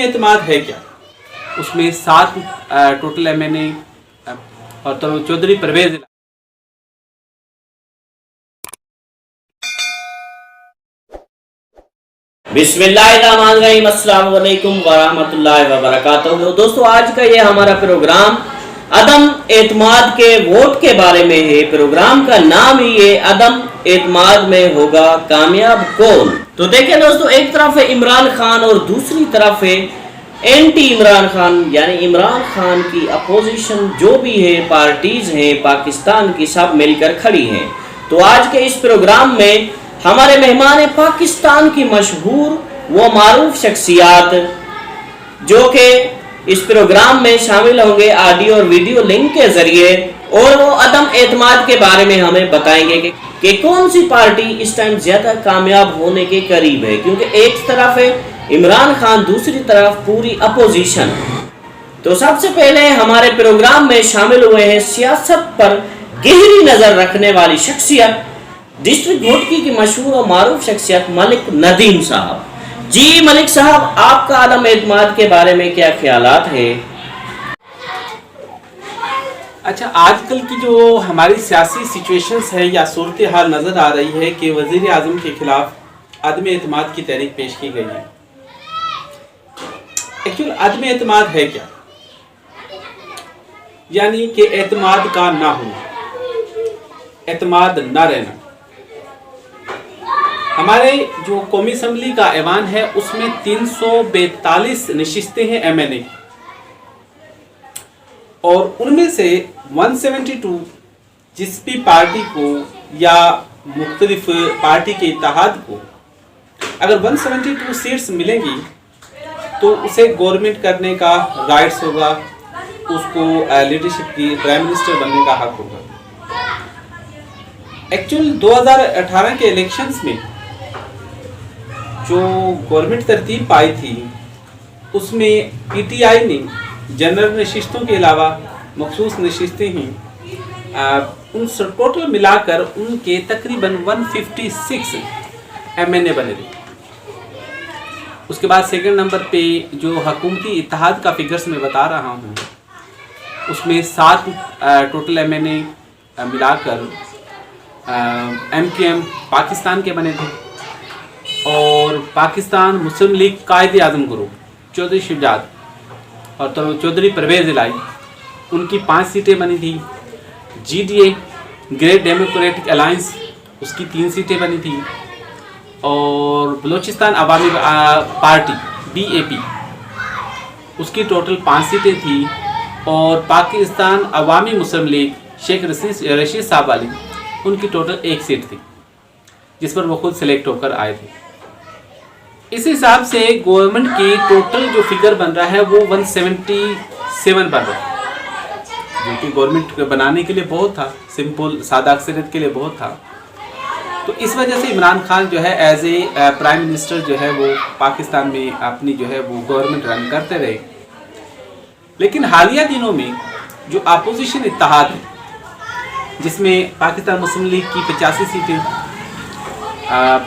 اعتماد ہے کیا؟ اس میں 7 ٹوٹل MNA اور چودھری پرویز بسم اللہ الرحمن الرحیم۔ السلام علیکم ورحمۃ اللہ وبرکاتہ۔ دوستو، آج کا یہ ہمارا پروگرام عدم اعتماد کے ووٹ کے بارے میں ہے۔ پروگرام کا نام ہی ہے عدم اعتماد میں ہوگا کامیاب کون۔ تو دیکھیں دوستو، ایک طرف ہے عمران خان اور دوسری طرف ہے اینٹی عمران خان، یعنی عمران خان کی اپوزیشن جو بھی ہے، پارٹیز ہیں پاکستان کی، سب مل کر کھڑی ہیں۔ تو آج کے اس پروگرام میں ہمارے مہمان پاکستان کی مشہور و معروف شخصیات جو کہ اس پروگرام میں شامل ہوں گے آڈیو اور ویڈیو لنک کے ذریعے، اور وہ عدم اعتماد کے بارے میں ہمیں بتائیں گے کہ کون سی پارٹی اس ٹائم زیادہ کامیاب ہونے کے قریب ہے، کیونکہ ایک طرف ہے عمران خان، دوسری طرف پوری اپوزیشن۔ تو سب سے پہلے ہمارے پروگرام میں شامل ہوئے ہیں سیاست پر گہری نظر رکھنے والی شخصیت، ڈسٹرکٹ گھوٹکی کی مشہور و معروف شخصیت ملک ندیم صاحب۔ جی ملک صاحب، آپ کا عدم اعتماد کے بارے میں کیا خیالات ہیں؟ اچھا، آج کل کی جو ہماری سیاسی سچویشنز ہے یا صورتحال نظر آ رہی ہے کہ وزیر اعظم کے خلاف عدم اعتماد کی تحریک پیش کی گئی ہے۔ ایکچوئل عدم اعتماد ہے کیا؟ یعنی کہ اعتماد کا نہ ہونا، اعتماد نہ رہنا۔ ہمارے جو قومی اسمبلی کا ایوان ہے اس میں 342 نشستیں ہیں MNA، اور ان میں سے 172 جس بھی پارٹی کو یا مختلف پارٹی کے اتحاد کو اگر 172 سیٹس ملیں گی تو اسے گورنمنٹ کرنے کا رائٹس ہوگا، اس کو لیڈرشپ کی پرائم منسٹر بننے کا حق ہوگا۔ ایکچوئل 2018 کے الیکشنز میں جو گورنمنٹ ترتیب پائی تھی اس میں PTI نے جنرل نشستوں کے علاوہ مخصوص نشستیں ہیں، ان سے ٹوٹل ملا کر ان کے تقریباً 156 MNA بنے تھے۔ اس کے بعد سیکنڈ نمبر پہ جو حکومتی اتحاد کا فگرز میں بتا رہا ہوں، اس میں 7 ٹوٹل MNA ملا کر MQM پاکستان کے بنے تھے، اور پاکستان مسلم لیگ قائد اعظم گروپ چودھری شجاعت اور چودھری پرویز الہی، ان کی 5 سیٹیں بنی تھی۔ GDA گریٹ ڈیموکریٹک الائنس، اس کی 3 سیٹیں بنی تھی، اور بلوچستان عوامی پارٹی BAP، اس کی ٹوٹل 5 سیٹیں تھیں، اور پاکستان عوامی مسلم لیگ شیخ رشید صاحب والی، ان کی ٹوٹل 1 سیٹ تھی جس پر وہ خود سلیکٹ ہو کر آئے تھے۔ اس حساب سے گورنمنٹ کی ٹوٹل جو فگر بن رہا ہے وہ 177 بن رہا ہے، جو کہ گورنمنٹ بنانے کے لیے بہت تھا، سمپل سادہ اکثریت کے لیے بہت تھا۔ تو اس وجہ سے عمران خان جو ہے ایز اے پرائم منسٹر جو ہے وہ پاکستان میں اپنی جو ہے وہ گورنمنٹ رن کرتے رہے۔ لیکن حالیہ دنوں میں جو اپوزیشن اتحاد ہے، جس میں پاکستان مسلم لیگ کی 85 سیٹیں،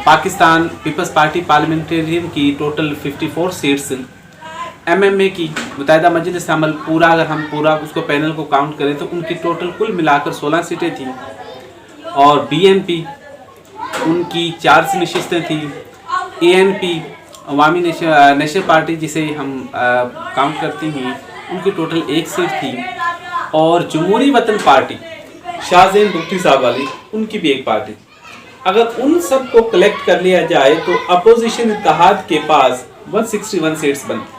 پاکستان پیپلز پارٹی پارلیمنٹرین کی ٹوٹل 54 سیٹس، MMA کی متحدہ مجلس عمل پورا، اگر ہم پورا اس کو پینل کو کاؤنٹ کریں تو ان کی ٹوٹل کل ملا کر 16 سیٹیں تھیں، اور BNP ان کی 4 نشستیں تھیں، ANP عوامی نیشنل پارٹی جسے ہم کاؤنٹ کرتے ہیں، ان کی ٹوٹل 1 سیٹ تھی، اور جمہوری وطن پارٹی شاہ زین بگٹی صاحب والی، ان کی بھی 1 پارٹی۔ اگر ان سب کو کلیکٹ کر لیا جائے تو اپوزیشن اتحاد کے پاس 161 سیٹس بنتی۔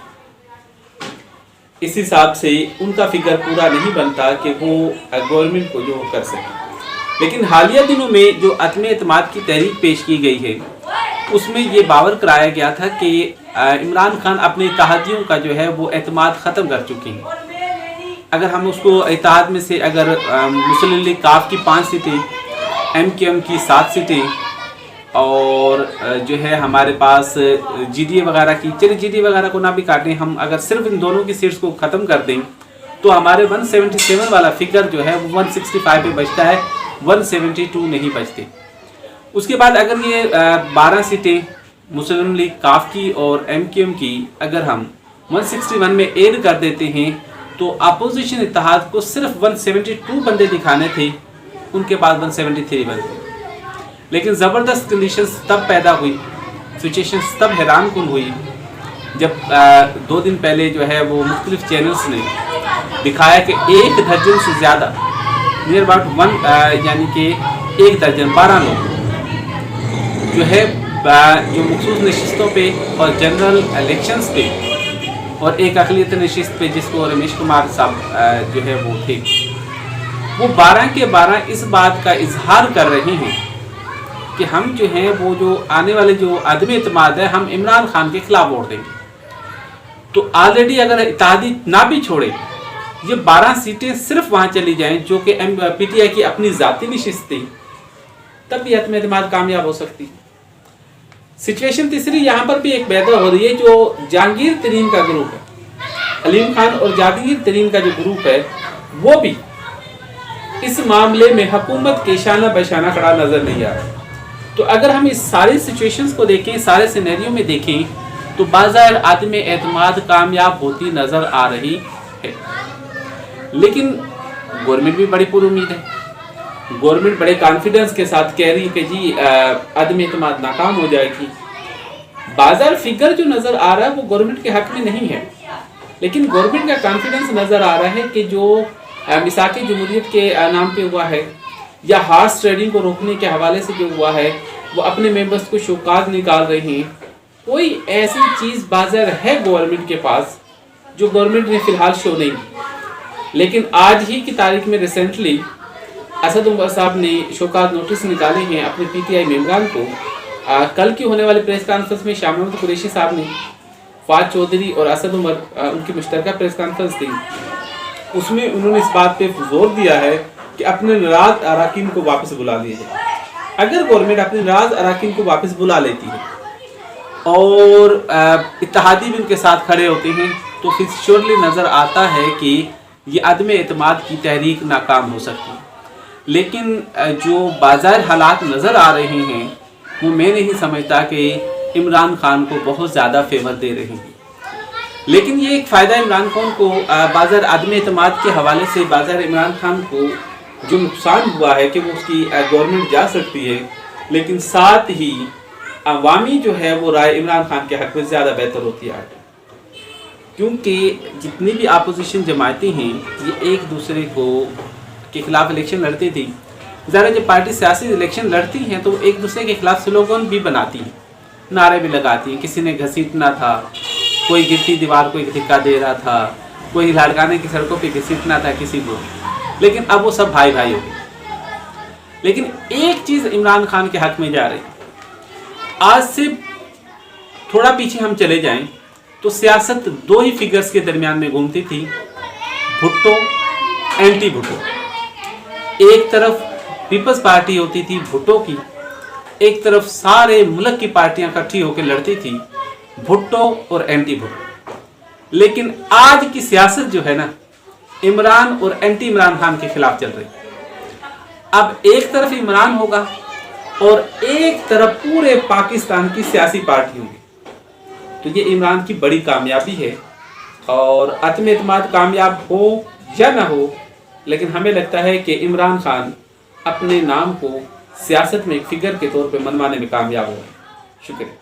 اس حساب سے ان کا فگر پورا نہیں بنتا کہ وہ گورنمنٹ کو جو کر سکے۔ لیکن حالیہ دنوں میں جو عدم اعتماد کی تحریک پیش کی گئی ہے اس میں یہ باور کرایا گیا تھا کہ عمران خان اپنے اتحادیوں کا جو ہے وہ اعتماد ختم کر چکے ہیں۔ اگر ہم اس کو اتحاد میں سے اگر مسلم لیگ کاف کی 5 سیٹیں، MQM کی 7 سیٹیں، اور جو ہے ہمارے پاس GDA وغیرہ کی، چلے GDA وغیرہ کو نہ بھی کاٹیں، ہم اگر صرف ان دونوں کی سیٹس کو ختم کر دیں تو ہمارے 177 والا فگر جو ہے وہ 165 پہ بچتا ہے، 172 نہیں بچتے۔ اس کے بعد اگر یہ 12 سیٹیں مسلم لیگ کاف کی اور MQM کی اگر ہم 161 में ऐड कर देते हैं तो अपोजिशन इत्तेहाद को सिर्फ 172 बंदे दिखाने थे, उनके पास 173 बंदे। लेकिन ज़बरदस्त कंडीशंस तब पैदा हुई, सिचुएशंस तब हैरान कुन हुई जब 2 दिन पहले जो है वो मुख्तलिफ चैनल्स ने दिखाया कि 1 दर्जन से ज़्यादा, नियर अबाउट यानी कि 1 दर्जन 12 लोग जो है जो मखसूस नशिस्तों पे और जनरल इलेक्शंस पे और एक अक़लियत नशिस्त पे जिसको रमेश कुमार साहब जो है वो थे, वो 12 के 12 इस बात का इजहार कर रहे हैं कि हम जो हैं वो जो आने वाले जो अदम एतमाद है हम इमरान खान के खिलाफ वोट देंगे। तो ऑलरेडी अगर इत्तेहादी ना भी छोड़े, ये 12 सीटें सिर्फ वहाँ चली जाएं जो कि PTI की अपनी ज़ाती नशिस्त थी, तब भी अदम एतमाद कामयाब हो सकती। सिचुएशन तीसरी यहाँ पर भी एक पैदा हो रही है, जो जहांगीर तरीन का ग्रुप है, हलीम खान और जहांगीर तरीन का जो ग्रुप है वो भी इस मामले में हुकूमत के शाना बशाना खड़ा नजर नहीं आ रहा। तो अगर हम इस सारी सिचुएशंस को देखें, सारे सिनेरियो में देखें, तो बाज़ाहिर आदम एतमाद कामयाब होती नजर आ रही है। लेकिन गवर्नमेंट भी बड़ी पुरुमीद है, गवर्नमेंट बड़े कॉन्फिडेंस के साथ कह रही है कि जी अदम एतमाद नाकाम हो जाएगी। बाजार फिगर जो नज़र आ रहा है वो गवर्नमेंट के हक में नहीं है, लेकिन गवर्नमेंट का कॉन्फिडेंस नज़र आ रहा है कि जो मिसाक़ जमहूरियत के नाम पे हुआ है या हार्स ट्रेडिंग को रोकने के हवाले से जो हुआ है, वो अपने मेंबर्स को शौकात निकाल रहे हैं। कोई ऐसी चीज़ बाजार है गवर्नमेंट के पास जो गवर्नमेंट ने फ़िलहाल शो नहीं की। लेकिन आज ही की तारीख में रिसेंटली असद उमर साहब ने शौकात नोटिस निकाले हैं अपने PTI मेम्बरान को। कल की होने वाली प्रेस कॉन्फ्रेंस में शाह महमूद कुरैशी साहब ने, फाज चौधरी और असद उमर उनकी मुश्तरका प्रेस कॉन्फ्रेंस थी, उसमें उन्होंने इस बात पे जोर दिया है कि अपने नाराज अराकीन को वापस बुला लिया जाए। अगर गवर्नमेंट अपने नाराज अराकीन को वापस बुला लेती है और इत्तेहादी भी उनके साथ खड़े होते हैं, तो फिर श्योरली नज़र आता है कि ये अदम एतमाद की तहरीक नाकाम हो सकती है। लेकिन जो बाज़ार हालात नज़र आ रहे हैं वो मैं नहीं समझता कि इमरान खान को बहुत ज़्यादा फेवर दे रहे हैं। लेकिन ये एक फ़ायदा इमरान खान को बाज़ार अदम एतमाद के हवाले से बाज़ार इमरान खान को जो नुकसान हुआ है कि वो उसकी गवर्नमेंट जा सकती है, लेकिन साथ ही अवामी जो है वो राय इमरान खान के हक़ में ज़्यादा बेहतर होती है, क्योंकि जितनी भी अपोजिशन जमातें हैं ये एक दूसरे को के खिलाफ इलेक्शन लड़ती थी। ज़रा जब पार्टी सियासी इलेक्शन लड़ती हैं तो एक दूसरे के खिलाफ स्लोगन भी बनाती हैं, नारे भी लगाती हैं। किसी ने घसीटना था, कोई गिरती दीवार को एक धिक्का दे रहा था, कोई लड़काने की सड़कों पे घसीटना था किसी को, लेकिन अब वो सब भाई भाई हो गए। लेकिन एक चीज़ इमरान खान के हक़ में जा रही है। आज से थोड़ा पीछे हम चले जाएं तो सियासत 2 ही फिगर्स के दरमियान में घूमती थी, भुट्टो एंटी भुट्टो। एक तरफ पीपल्स पार्टी होती थी भुट्टो की, एक तरफ सारे मुल्क की पार्टियां इकट्ठी होकर लड़ती थी, भुट्टो और एंटी भुट्टो। लेकिन आज की सियासत जो है ना, इमरान और एंटी इमरान खान के खिलाफ चल रही। अब एक तरफ इमरान होगा और एक तरफ पूरे पाकिस्तान की सियासी पार्टी होंगी, तो ये इमरान की बड़ी कामयाबी है। और अदम एतमाद कामयाब हो या ना हो, लेकिन हमें लगता है कि इमरान खान अपने नाम को सियासत में एक फिगर के तौर पे मनवाने में कामयाब हो गए। शुक्रिया।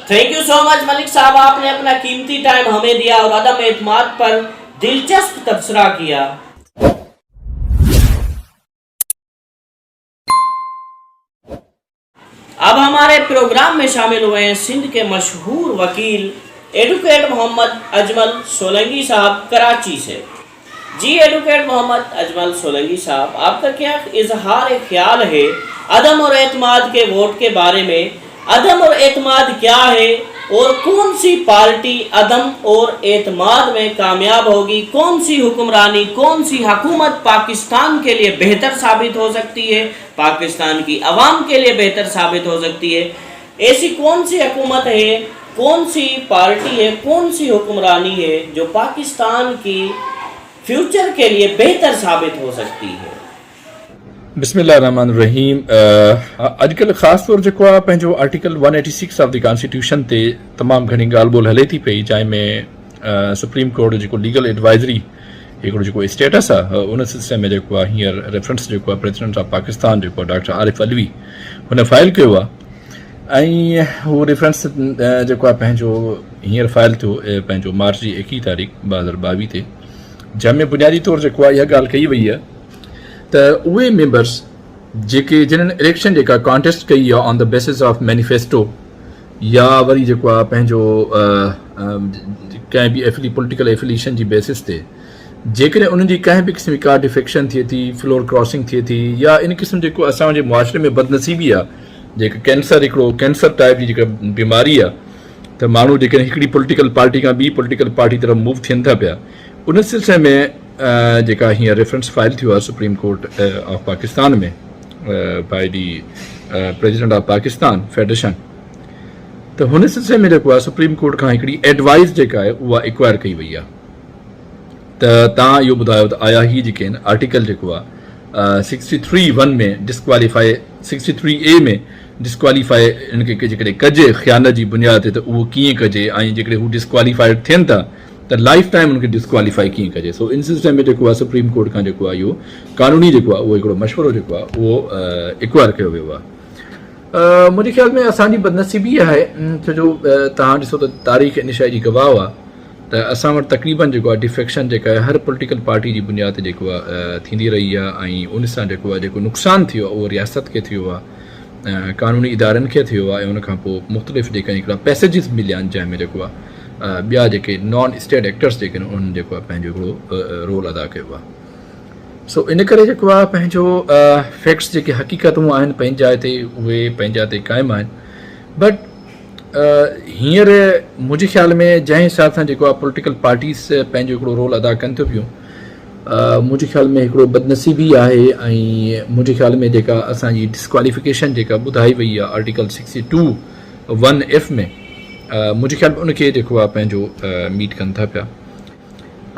Thank you so much Malik साहब, आपने अपना कीमती टाइम हमें दिया और अदम एतमाद पर दिलचस्प तबसरा किया। अब हमारे प्रोग्राम में शामिल हुए हैं सिंध के मशहूर वकील एडवोकेट मोहम्मद अजमल सोलंकी साहब कराची से। जी एडवोकेट मोहम्मद अजमल सोलंकी साहब, आपका क्या इजहार ख्याल है अदम और एतमाद के वोट के बारे में? अदम और एतमाद क्या है और कौन सी पार्टी अदम और एतमाद में कामयाब होगी? कौन सी हुक्मरानी, कौन सी हुकूमत पाकिस्तान के लिए बेहतर साबित हो सकती है, पाकिस्तान की आवाम के लिए बेहतर साबित हो सकती है? ऐसी कौन सी हुकूमत है, कौन सी पार्टी है, कौन सी हुक्मरानी है जो पाकिस्तान की फ्यूचर के लिए बेहतर साबित हो सकती है? बिस्मिल्लाहिर्रहमानिर्रहीम। अॼुकल्ह ख़ासि तौरु जेको आहे पंहिंजो आर्टिकल 186 ऑफ द कॉन्स्टिट्यूशन ते तमामु घणी ॻाल्हि ॿोल हले थी पई, जंहिंमें सुप्रीम कोर्ट जो जेको लीगल एडवाइज़री हिकिड़ो जेको स्टेटस आहे उन सिलसिले में जेको आहे हींअर रेफरेंस जेको आहे प्रेसिडेंट ऑफ पाकिस्तान जेको आहे डॉक्टर आरिफ अलवी हुन फाइल कयो आहे, ऐं उहो रेफरेंस जेको आहे पंहिंजो हींअर फाइल थियो पंहिंजो मार्च जी 21 तारीख़ 2022 ते, जंहिंमें बुनियादी तौरु जेको आहे इहा ॻाल्हि कई वई आहे त उहे मेंबर्स जेके जिन्हनि इलेक्शन जेका कॉन्टेस्ट कई आहे on the basis of manifesto या वरी जेको आहे पंहिंजो कंहिं बि पॉलिटिकल एफिलिएशन जी बेसिस ते, जेकॾहिं उन्हनि जी कंहिं बि क़िस्म का डिफेक्शन थिए थी, फ्लोर क्रॉसिंग थिए थी, या इन क़िस्म जेको असांजे मुआशरे में बदनसीबी आहे, जेका कैंसर हिकिड़ो कैंसर टाइप जी जेका बीमारी आहे, त माण्हू जेकॾहिं हिकिड़ी पॉलिटिकल पार्टी खां ॿी पॉलिटिकल पार्टी तरफ़ मूव थियनि था पिया, उन सिलसिले में जेका हींअर रेफरेंस फाइल थियो आहे सुप्रीम कोर्ट ऑफ पाकिस्तान में by the president of Pakistan federation, त हुन सिलसिले में जेको आहे सुप्रीम कोर्ट खां हिकिड़ी एडवाइस जेका आहे उहा एक्वायर कई वई आहे। त तव्हां इहो ॿुधायो त आया ही जेके आहिनि आर्टिकल जेको आहे 63(1) में डिस्क्वालीफाई 63A में डिस्क्वालीफाई इनखे जेकॾहिं कजे ख़यानत जी बुनियाद ते, त उहो कीअं कजे, ऐं जेकॾहिं हू डिस्क्वालीफाइड थियनि था त लाइफ टाइम उनखे डिस्क्वालीफाई कीअं कजे। सो इन सिलसिले में जेको आहे सुप्रीम कोर्ट खां जेको आहे इहो कानूनी जेको आहे उहो हिकिड़ो मशवरो जेको आहे उहो एक्वायर कयो वियो आहे। मुंहिंजे ख़्याल में असांजी बदनसीबी आहे छो जो तव्हां ॾिसो त तारीख़ इन शइ जी गवाह आहे त असां वटि तक़रीबन जेको आहे डिफेक्शन जेका आहे हर पॉलिटिकल पार्टी जी बुनियाद ते जेको आहे थींदी रही आहे, ऐं उन सां जेको आहे जेको नुक़सानु थियो आहे उहो रियासत खे थियो आहे, कानूनी इदारनि खे थियो आहे, ऐं उनखां पोइ मुख़्तलिफ़ जेका हिकिड़ा पैसेजिस मिलिया आहिनि जंहिंमें जेको आहे ॿिया जेके नॉन स्टेट एक्टर्स जेके आहिनि उन्हनि जेको आहे पंहिंजो हिकिड़ो रोल अदा कयो आहे। सो इन करे जेको आहे पंहिंजो फैक्ट्स जेके हक़ीक़तूं आहिनि पंहिंजी जाइ ते उहे पंहिंजा ते क़ाइमु आहिनि, बट हींअर मुंहिंजे ख़्याल में जंहिं हिसाब सां जेको आहे पॉलिटिकल पार्टीज़ पंहिंजो हिकिड़ो रोल अदा कनि थियूं पियूं, मुंहिंजे ख़्याल में हिकिड़ो बदनसीबी आहे, ऐं मुंहिंजे ख़्याल में जेका असांजी डिस्क्वालीफिकेशन जेका ॿुधाई वई आहे आर्टिकल 62(1)F में, मुंहिंजे ख़्याल में उनखे जेको आहे पंहिंजो मीट कनि था पिया,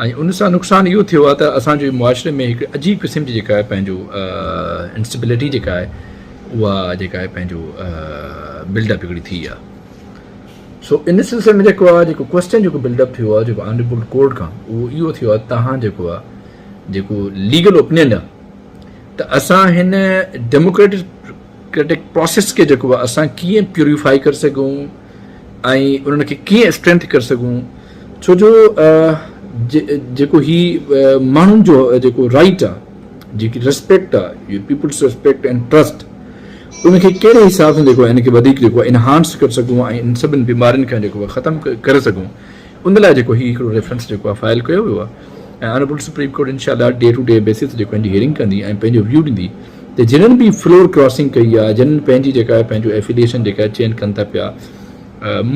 ऐं उन सां नुक़सानु इहो थियो आहे त असांजे मुआशरे में हिकु अजीब क़िस्म जी जेका आहे पंहिंजो इंस्टेबिलिटी जेका आहे उहा जेका आहे पंहिंजो बिल्डअप हिकिड़ी थी आहे। सो इन सिलसिले में जेको आहे जेको क्वेश्चन जेको बिल्डअप थियो आहे जेको ऑनरेबल कोर्ट खां, उहो इहो थियो आहे तव्हां जेको आहे जेको लीगल ओपिनियन आहे त असां हिन डेमोक्रेटिक प्रोसेस खे जेको आहे असां कीअं प्यूरिफाई करे सघूं ऐं उन्हनि खे कीअं स्ट्रेंथ करे सघूं, छो जो जेको ही माण्हुनि जो जेको राइट आहे, जेकी रिस्पेक्ट आहे, पीपुल्स रिस्पेक्ट एंड ट्रस्ट, उनखे कहिड़े हिसाब सां जेको आहे इनखे वधीक जेको आहे इनहांस करे सघूं ऐं इन सभिनी बीमारियुनि खां जेको आहे ख़तमु करे सघूं, उन लाइ जेको ही हिकिड़ो रेफरेंस जेको आहे फाइल कयो वियो आहे। ऐं ऑनरेबल सुप्रीम कोर्ट इंशाअल्लाह डे टू डे बेसिस जेको हिन जी हियरिंग कंदी ऐं पंहिंजो व्यू ॾींदी त जिन्हनि बि फ्लोर क्रॉसिंग कई आहे, जिन्हनि पंहिंजी जेका आहे पंहिंजो एफिलिएशन जेका आहे चेंज कनि था पिया,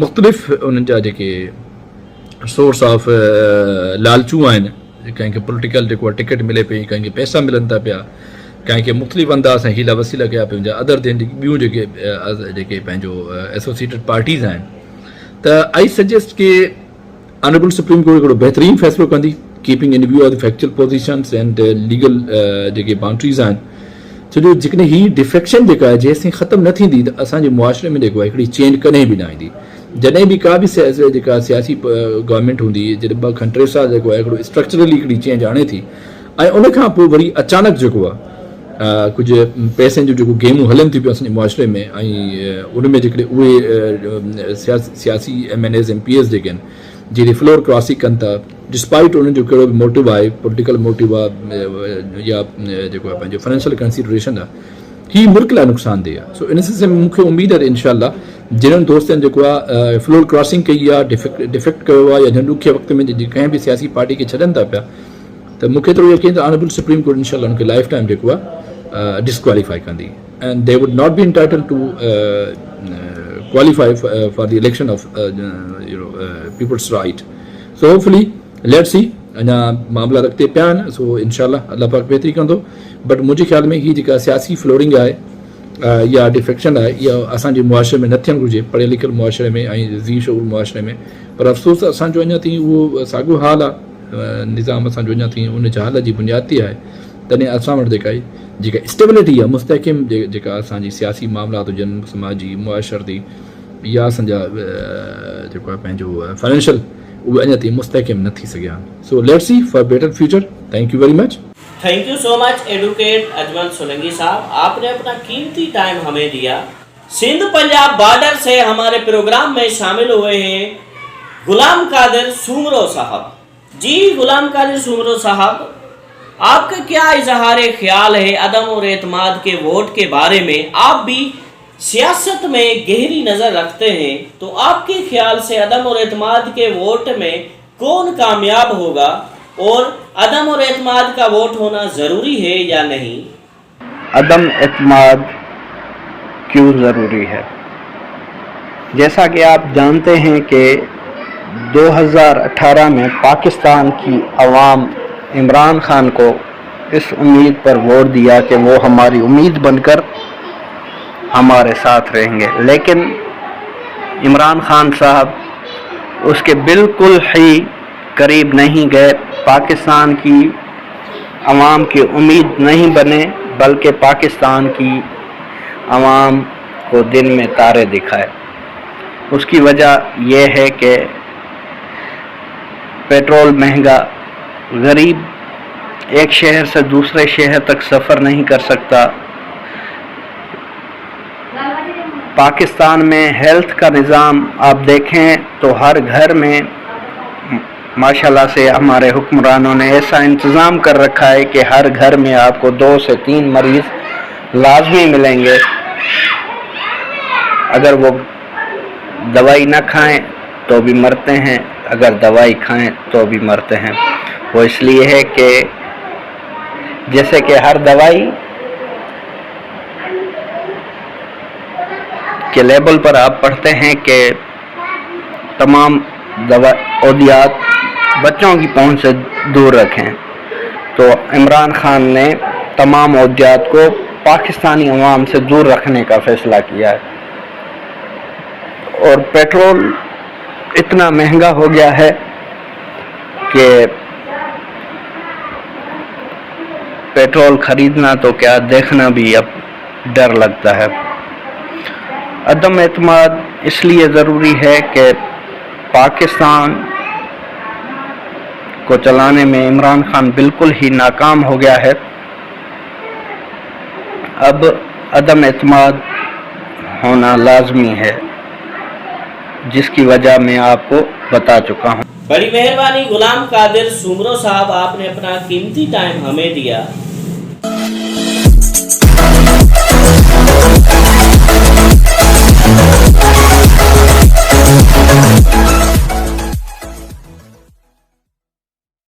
मुख़्तलिफ़ उन्हनि जा जेके सोर्स ऑफ लालचू आहिनि, कंहिंखे पॉलिटिकल जेको आहे टिकट मिले पई, कंहिंखे पैसा मिलनि था पिया, कंहिंखे मुख़्तलिफ़ अंदाज़ सां हीला वसीला कया पिया, अदर देन ॿियूं जेके पंहिंजो एसोसिएटेड पार्टीज़ आहिनि, त आई सजेस्ट के ऑनरेबल सुप्रीम कोर्ट हिकिड़ो बहितरीनु फ़ैसिलो कंदी keeping in view of the factual positions and legal जेके बाउंड्रीज़ आहिनि, छो जो जेकॾहिं हीअ डिफेक्शन जेका आहे जेसिताईं ख़तमु न थींदी त असांजे मुआशरे में जेको आहे हिकिड़ी चेंज कॾहिं बि न ईंदी। जॾहिं बि का बि जेका सियासी गवर्नमेंट हूंदी, जॾहिं 2 खां 3 साल जेको आहे हिकिड़ो स्ट्रक्चरली हिकिड़ी चेंज आणे थी, ऐं उनखां पोइ वरी अचानक जेको आहे कुझु पैसनि जूं जेको गेमूं हलनि थियूं पियूं असांजे मुआशरे में, ऐं उन में जेकॾहिं उहे सियासी MNAs MPs जेके आहिनि जेके फ्लोर क्रॉसिंग कनि था, डिस्पाइट उन्हनि जो कहिड़ो बि मोटिव आहे, पॉलिटिकल मोटिव आहे या जेको आहे पंहिंजो फाइनेंशियल कंसिडरेशन आहे, हीअ मुल्क लाइ नुक़सानदेह आहे। सो इन सिलसिले में मूंखे उमेदु आहे इंशाअल्लाह जिन्हनि दोस्तनि जेको आहे फ्लोर क्रॉसिंग कई आहे, डिफेक्ट कयो आहे, या जिन ॾुखे वक़्त में कंहिं बि सियासी पार्टी खे छॾनि था पिया, त मूंखे थोरो यकीन त ऑनरेबल सुप्रीम कोर्ट इंशाअल्लाह उनखे लाइफ टाइम जेको आहे डिस्क्वालीफाई कंदी, and they would not be entitled to qualify for the election of people's right. So hopefully let's see, अञा मामला रखते पिया आहिनि, सो इंशाअल्लाह अल्लाह पाक बहितरी कंदो, बट मुंहिंजे ख़्याल में हीअ जेका सियासी फ्लोरिंग आहे या डिफेक्शन आहे इहा असांजे मुआशरे में न थियणु घुरिजे, पढ़ियल लिखियल मुआशरे में ऐं ज़ी शऊर मुआशरे में, पर अफ़सोस असांजो अञा ताईं उहो साॻियो हाल आहे, निज़ाम असांजो अञा ताईं उन जहाल जी बुनियाद ते आहे, त तॾहिं असां वटि जेका स्टेबिलिटी आहे मुस्तहकिम जेका असांजी सियासी मामलात हुजनि, समाजी मुआशरती या असांजा जेको आहे पंहिंजो फाइनेंशियल, उहे अञा ताईं मुस्तहकिम न थी सघिया आहिनि. So let's see for better future. Thank you very much. Thank you so much advocate Ajmal Solanki साहब, आपने अपना कीमती टाइम हमें दिया. सिंध पंजाब बॉर्डर से हमारे प्रोग्राम में शामिल हुए हैं गुलाम कादिर सुमरो साहब. जी गुलाम कादिर सुमरो साहब, आपका क्या इजहार ख्याल है अदम और एतमाद के वोट के बारे में? आप भी सियासत में गहरी नज़र रखते हैं, तो आपके ख्याल से अदम और एतमाद के वोट में कौन कामयाब होगा और अदम और एतमाद का वोट होना ज़रूरी है या नहीं? अदम एतमाद क्यों ज़रूरी है? जैसा कि आप जानते हैं कि 2018 में पाकिस्तान की अवाम इमरान खान को इस उम्मीद पर वोट दिया कि वो हमारी उम्मीद बनकर हमारे साथ रहेंगे, लेकिन इमरान खान साहब उसके बिल्कुल ही करीब नहीं गए, पाकिस्तान की अवाम की उम्मीद नहीं बने, बल्कि पाकिस्तान की अवाम को दिन में तारे दिखाए. उसकी वजह यह है कि पेट्रोल महंगा, गरीब एक शहर से दूसरे शहर तक सफ़र नहीं कर सकता. पाकिस्तान में हेल्थ का निज़ाम आप देखें तो हर घर में माशाल्लाह से हमारे हुक्मरानों ने ऐसा इंतज़ाम कर रखा है कि हर घर में आपको 2 से 3 मरीज़ लाजमी मिलेंगे. अगर वो दवाई ना खाएं तो भी मरते हैं, अगर दवाई खाएं तो भी मरते हैं. वो इसलिए है कि जैसे कि हर दवाई के लेबल पर आप पढ़ते हैं कि तमाम दवा औदियात बच्चों की पहुंच से दूर रखें, तो इमरान खान ने तमाम औदियात को पाकिस्तानी अवाम से दूर रखने का फ़ैसला किया है. और पेट्रोल इतना महंगा हो गया है कि पेट्रोल ख़रीदना तो क्या, देखना भी अब डर लगता है. अदम एतमाद इसलिए ज़रूरी है कि पाकिस्तान को चलाने में इमरान खान बिल्कुल ही नाकाम हो गया है. अब अदम एतमाद होना लाजमी है, जिसकी वजह मैं आपको बता चुका हूँ. बड़ी मेहरबानी गुलाम कादिर सुमरो साहब, आपने अपना कीमती टाइम हमें दिया.